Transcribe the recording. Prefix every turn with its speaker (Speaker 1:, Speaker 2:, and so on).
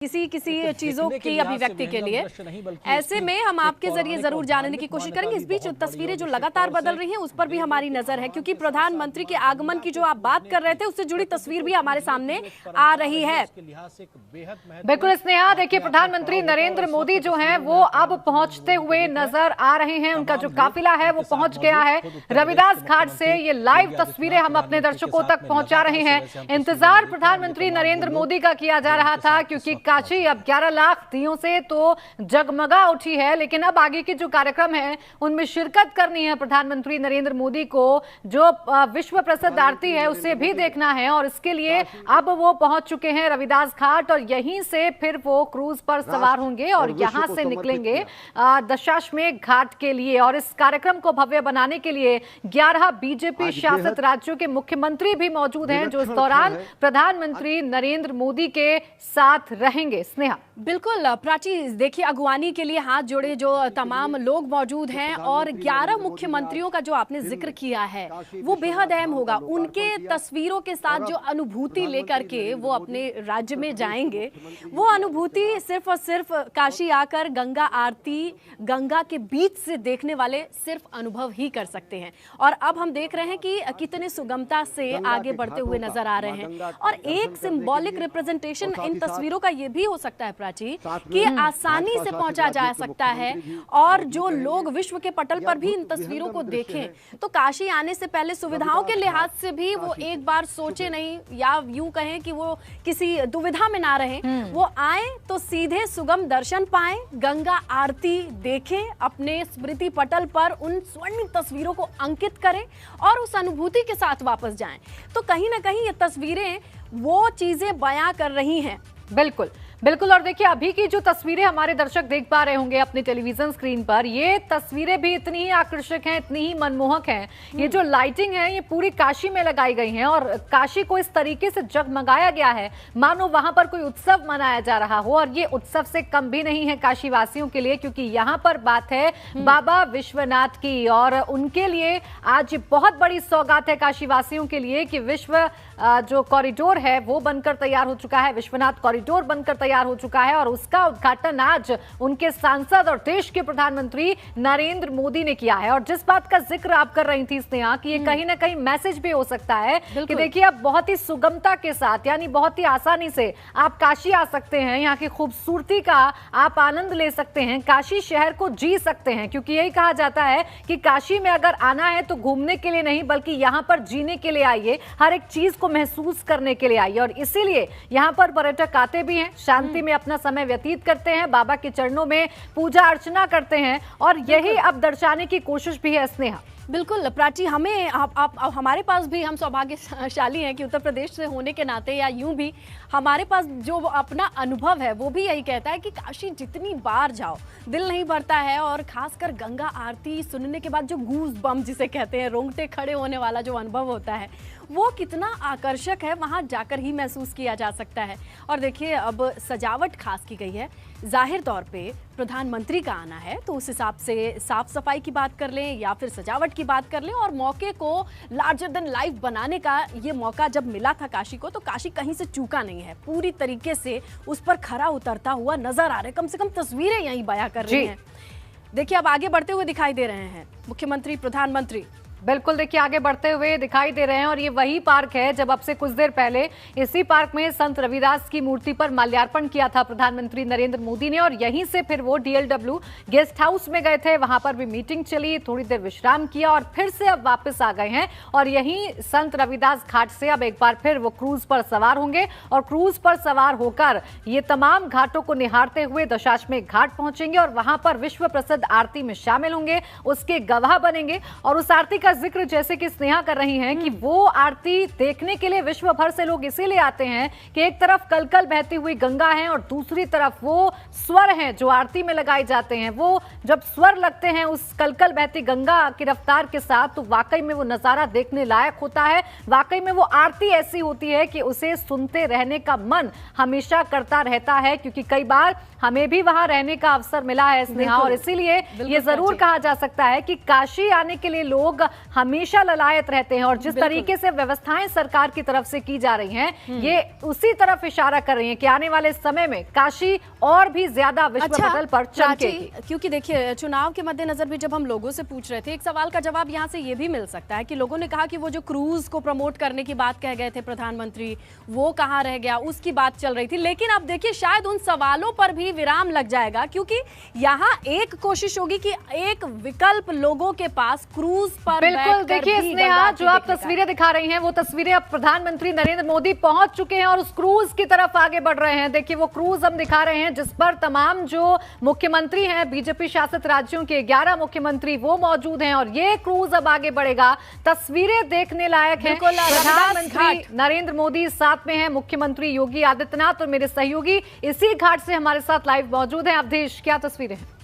Speaker 1: किसी किसी चीजों की अभिव्यक्ति के लिए। ऐसे में हम आपके जरिए जरूर जानने की कोशिश करेंगे। इस बीच तस्वीरें जो लगातार बदल रही हैं उस पर भी हमारी नजर है, क्योंकि प्रधानमंत्री के आगमन की जो आप बात कर रहे थे उससे जुड़ी तस्वीर भी हमारे सामने आ रही है।
Speaker 2: बिल्कुल स्नेहा, देखिए प्रधानमंत्री नरेंद्र मोदी जो हैं वो अब पहुंचते हुए नजर आ रहे हैं। उनका जो काफिला है वो पहुंच गया है रविदास घाट से। ये लाइव तस्वीरें हम अपने दर्शकों तक पहुंचा रहे हैं। इंतजार प्रधानमंत्री नरेंद्र मोदी का किया जा रहा था, क्योंकि काशी अब 11 लाख दियों से तो जगमगा उठी है, लेकिन अब आगे के जो कार्यक्रम है उनमें शिरकत करनी है प्रधानमंत्री नरेंद्र मोदी को। जो विश्व प्रसिद्ध आरती है उसे भी देखना है और इसके लिए अब वो पहुंच चुके हैं रविदास घाट और यहीं से फिर वो क्रूज पर सवार होंगे और यहां से निकलेंगे दशाश्वमेध घाट के लिए। और इस कार्यक्रम को भव्य बनाने के लिए 11 बीजेपी शासित राज्यों के मुख्यमंत्री भी मौजूद हैं, जो इस दौरान प्रधानमंत्री नरेंद्र मोदी के साथ रहेंगे। स्नेहा,
Speaker 1: बिल्कुल प्राची, देखिए अगवानी के लिए हाथ जोड़े जो तमाम लोग मौजूद हैं और 11 मुख्यमंत्रियों का जो आपने जिक्र किया है वो बेहद अहम होगा। उनके तस्वीरों के साथ जो अनुभूति लेकर के वो अपने राज्य में जाएंगे, वो अनुभूति सिर्फ और सिर्फ काशी आकर गंगा आरती गंगा के बीच से देखने वाले सिर्फ अनुभव ही कर सकते हैं। और अब हम देख रहे हैं कि कितने सुगमता से आगे बढ़ते हुए नजर आ रहे हैं। और एक सिंबॉलिक रिप्रेजेंटेशन इन तस्वीरों का ये भी हो सकता है प्राची कि आसानी से पहुंचा जा सकता है और जो लोग विश्व के पटल पर भी इन तस्वीरों को देखें तो काशी आने से पहले सुविधाओं के लिहाज से भी वो एक बार सोचे नहीं, या यूं कहें कि वो किसी दुविधा में ना रहें। वो आए तो सीधे सुगम दर्शन पाएं, गंगा आरती देखें, अपने स्मृति पटल पर उन स्वर्णिम तस्वीरों को अंकित करें और उस अनुभूति के साथ वापस जाएं। तो कहीं ना कहीं ये तस्वीरें वो चीजें बयां कर रही हैं।
Speaker 2: बिल्कुल बिल्कुल। और देखिए अभी की जो तस्वीरें हमारे दर्शक देख पा रहे होंगे अपने टेलीविजन स्क्रीन पर, ये तस्वीरें भी इतनी ही आकर्षक हैं, इतनी ही मनमोहक हैं। ये जो लाइटिंग है ये पूरी काशी में लगाई गई है और काशी को इस तरीके से जगमगाया गया है मानो वहां पर कोई उत्सव मनाया जा रहा हो। और ये उत्सव से कम भी नहीं है काशी वासियों के लिए, क्योंकि यहाँ पर बात है बाबा विश्वनाथ की। और उनके लिए आज बहुत बड़ी सौगात है काशी वासियों के लिए कि विश्व जो कॉरिडोर है वो बनकर तैयार हो चुका है, विश्वनाथ कॉरिडोर बनकर तैयार हो चुका है और उसका उद्घाटन आज उनके सांसद और देश के प्रधानमंत्री नरेंद्र मोदी ने किया है। और जिस बात का जिक्र आप कर रही थी स्नेहा कि ये कहीं ना कहीं मैसेज भी हो सकता है कि देखिए अब बहुत ही सुगमता के साथ, यानी बहुत ही आसानी से आप काशी आ सकते हैं, यहाँ की खूबसूरती का आप आनंद ले सकते हैं, काशी शहर को जी सकते हैं। क्योंकि यही कहा जाता है कि काशी में अगर आना है तो घूमने के लिए नहीं बल्कि यहाँ पर जीने के लिए आइए, हर एक चीज को महसूस करने के लिए आइए। और इसीलिए यहाँ पर पर्यटक आते भी हैं, शांति में अपना समय व्यतीत करते हैं, बाबा के चरणों में पूजा अर्चना करते हैं और यही अब दर्शाने की कोशिश भी है। स्नेहा,
Speaker 1: बिल्कुल प्राची, हमें आप हमारे पास भी, हम सौभाग्यशाली हैं कि उत्तर प्रदेश से होने के नाते या यूं भी हमारे पास जो अपना अनुभव है वो भी यही कहता है कि काशी जितनी बार जाओ दिल नहीं भरता है। और खासकर गंगा आरती सुनने के बाद जो गूज बम जिसे कहते हैं, रोंगटे खड़े होने वाला जो अनुभव होता है वो कितना आकर्षक है, वहां जाकर ही महसूस किया जा सकता है। और देखिए अब सजावट खास की गई है, जाहिर तौर पे प्रधानमंत्री का आना है तो उस हिसाब से साफ सफाई की बात कर लें या फिर सजावट की बात कर लें, और मौके को लार्जर देन लाइफ बनाने का ये मौका जब मिला था काशी को, तो काशी कहीं से चूका नहीं है, पूरी तरीके से उस पर खरा उतरता हुआ नजर आ रहा है। कम से कम तस्वीरें यही बयां कर रही हैं। देखिए अब आगे बढ़ते हुए दिखाई दे रहे हैं मुख्यमंत्री प्रधानमंत्री।
Speaker 2: बिल्कुल, देखिए आगे बढ़ते हुए दिखाई दे रहे हैं और ये वही पार्क है जब अब से कुछ देर पहले इसी पार्क में संत रविदास की मूर्ति पर माल्यार्पण किया था प्रधानमंत्री नरेंद्र मोदी ने। और यहीं से फिर वो DLW गेस्ट हाउस में गए थे, वहां पर भी मीटिंग चली, थोड़ी देर विश्राम किया और फिर से अब वापस आ गए हैं। और यहीं संत रविदास घाट से अब एक बार फिर वो क्रूज पर सवार होंगे और क्रूज पर सवार होकर ये तमाम घाटों को निहारते हुए दशाश्वमेध घाट पहुंचेंगे और वहां पर विश्व प्रसिद्ध आरती में शामिल होंगे, उसके गवाह बनेंगे। और उस आरती का जिक्र जैसे कि स्नेहा कर रही हैं कि वो आरती देखने के लिए विश्व भर से लोग इसीलिए आते हैं कि एक तरफ कलकल बहती हुई गंगा है और दूसरी तरफ वो स्वर हैं जो आरती में लगाए जाते हैं। वो जब स्वर लगते हैं उस कलकल बहती गंगा की रफ्तार के साथ तो वाकई में वो नजारा देखने लायक होता है। वाकई में वो आरती ऐसी होती है कि उसे सुनते रहने का मन हमेशा करता रहता है, क्योंकि कई बार हमें भी वहां रहने का अवसर मिला है स्नेहा। और इसीलिए ये जरूर कहा जा सकता है कि काशी आने के लिए लोग हमेशा ललायत रहते हैं। और जिस तरीके से व्यवस्थाएं सरकार की तरफ से की जा रही हैं, ये उसी तरफ इशारा कर रही हैं कि आने वाले समय में काशी और भी ज्यादा विश्व पटल पर चमकेगी।
Speaker 1: क्योंकि देखिए, चुनाव के मद्देनजर भी जब हम लोगों से पूछ रहे थे, एक सवाल का जवाब यहाँ से ये भी मिल सकता है कि लोगों ने कहा कि वो जो क्रूज को प्रमोट करने की बात कह गए थे प्रधानमंत्री, वो कहाँ रह गया, उसकी बात चल रही थी। लेकिन अब देखिए, शायद उन सवालों पर भी विराम लग जाएगा, क्योंकि यहाँ एक कोशिश होगी कि एक विकल्प लोगों के पास क्रूज पर
Speaker 2: बिल्कुल। देखिए स्नेहा, जो आप तस्वीरें दिखा रही हैं, वो तस्वीरें अब प्रधानमंत्री नरेंद्र मोदी पहुंच चुके हैं और उस क्रूज की तरफ आगे बढ़ रहे हैं। देखिए वो क्रूज हम दिखा रहे हैं जिस पर तमाम जो मुख्यमंत्री हैं, बीजेपी शासित राज्यों के 11 मुख्यमंत्री वो मौजूद हैं और ये क्रूज अब आगे बढ़ेगा। तस्वीरें देखने लायक हैं। प्रधानमंत्री नरेंद्र मोदी साथ में हैं, मुख्यमंत्री योगी आदित्यनाथ और मेरे सहयोगी इसी घाट से हमारे साथ लाइव मौजूद हैं। अवधेश, क्या तस्वीरें हैं?